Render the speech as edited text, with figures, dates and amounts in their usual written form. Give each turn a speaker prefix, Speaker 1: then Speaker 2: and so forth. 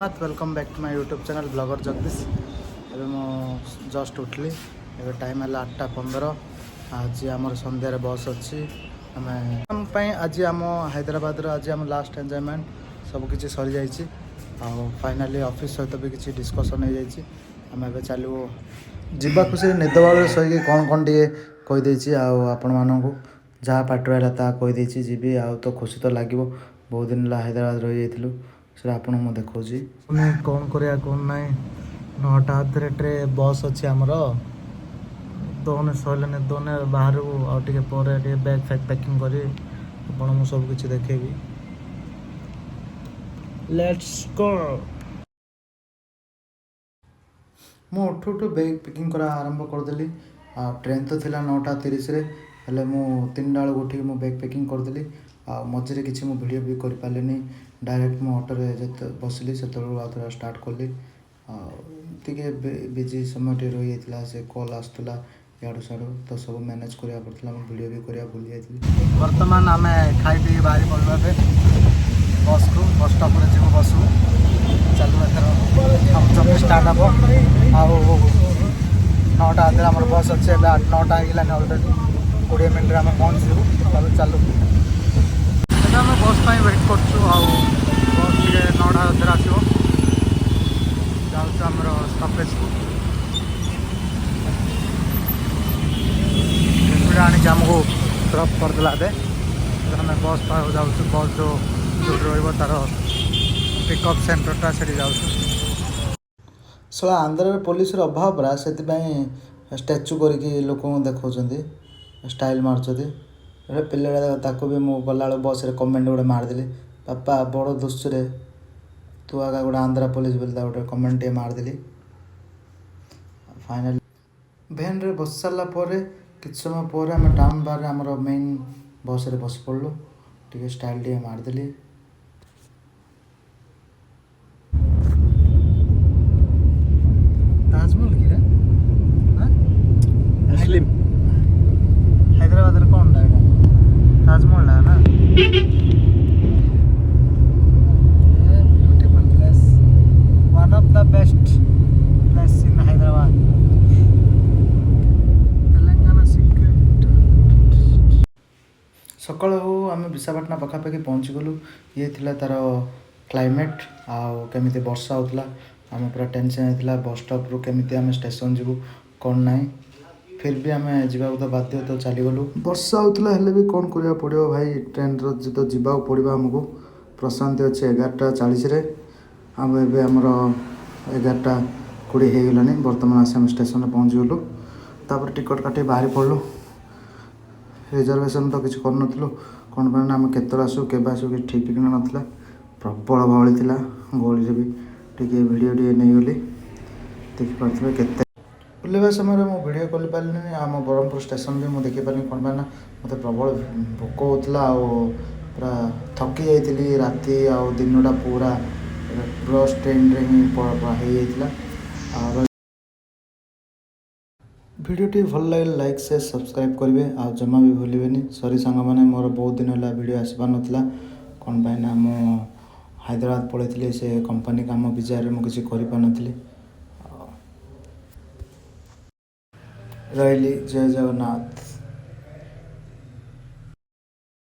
Speaker 1: Welcome back to my YouTube channel blogger Jagdish. एबे मो just उठली। एबे टाइम है 8:15। आज आम संध्यार बस अच्छी आम आज आम हैदराबाद आज आम लास्ट एंजॉयमेंट सबकि सरी जाइए। फाइनाली ऑफिस सहित भी किसी डिस्कसन हो जाइए। आम ए चलू जा खुशी निद बाल शोक कौन कौन टे कहीदे आपण मानू जहाँ पाटर है ता कहीदे जी आ तो खुशी तो लगे। बहुत दिन हैदराबाद रही जाइलु से आपको मुझे देखा कौन करा कौन ना 9टा ट्रे बस अच्छी आमर दोने सहले दोने बाहर आगे बैग फैग पैकिंग कर सब किसी देखेबी। Let's go. मु उठू उठू बैग पैकिंग करा आरंभ करदेली। ट्रेन तो थिला 9:30 हेले मु 3टा बेलू उठिक मु बैग पैकिंग करदेली। मझे किसी मु वीडियो भी कर पारे डायरेक्ट मु ऑटोरे जो बसली से आउे स्टार्ट कली। टे बिजी समय टे रही जाता से कॉल आसूला इड़ू साड़ू तो सब मैनेज करा पड़ा वीडियो भी करा भूली जाती। बर्तमान आम खाई पी बाहरी पड़ा बस को बस स्टॉप जीव बस चलू एथर जब स्टार्ट हम आउ 9टा आधे आम बस अच्छे 9टा होगा अलरेडी 20 मिनट आम पहुँचू चलू आम बस वेट कर बस टे 9टा अधे आसो जामर स्टपेज को आनिक आमको ड्रप करदेला आम बस जाऊँ बस जो तार पिकअप सेंटरटा से जाऊँ सो आंध्र पुलिस अभाव पड़ा से स्टैचू करके लोक देखा स्टाइल मार्च पिला भी मुझे गला बस कमेंट गोटे मारदेली पापा बड़ दुश्चुरे तू आगा गोटे आंध्रा पुलिस बोलता गोटे कमेंट टे मारदेली। फाइनाली भैन रे बस सारापर कि समय पर आम टाउन बाहर आमर मेन बस रे बस पड़लु टे स्टाइल टे मारदेली। ताजमहल की मुस्लिम हैदराबाद कौन ताजमहल है ना। Beautiful place one of the best place in Hyderabad Telangana secret. सकाल आम विशाखापाटना पखापाखि पहुँची गलु। ये थिला तार क्लाइमेट आमी वर्षा होता आम पूरा टेंशन होता बस स्टॉप रू केमी आम स्टेशन जीवु कौन ना फिर भी आम जावाक तो बाध्य तो चलीगलु। वर्षा होता है भी कौन करा पड़ो भाई ट्रेन तो जावाक पड़ो आमको। प्रशांति अच्छे 11:40 आम ए आमर 11:20 होगलानी बर्तमान आस स्टेशन में पहुँची गलु। तापर टिकट काटे बाहरी पड़लु। रिजर्वेशन तो किसी करूँ कौन पर आम केत आसू के आसू कि ठीक ठीक नाला प्रबल गहली थी गहली भी टे भिडियो टे नहीं गली देखिपे के बुलवा समय मुझे वीडियो कर पारे आम ब्रह्मपुर स्टेशन भी मुझे देखिपारे कौन पाना मत प्रबल भोक होता पूरा थकी जाइली राति दिनटा पूरा बस ट्रेन रे ही हो वीडियो टी भल लगे लाइक से सब्सक्राइब करेंगे आ जमा भी भूलें। सॉरी सांग मैंने मोर बहुत दिन है वीडियो आसपार नाला कौन पाइना मु हैदराबाद पलैली से कंपनी काम विजय मुझे किसी रही। जय जगन्नाथ।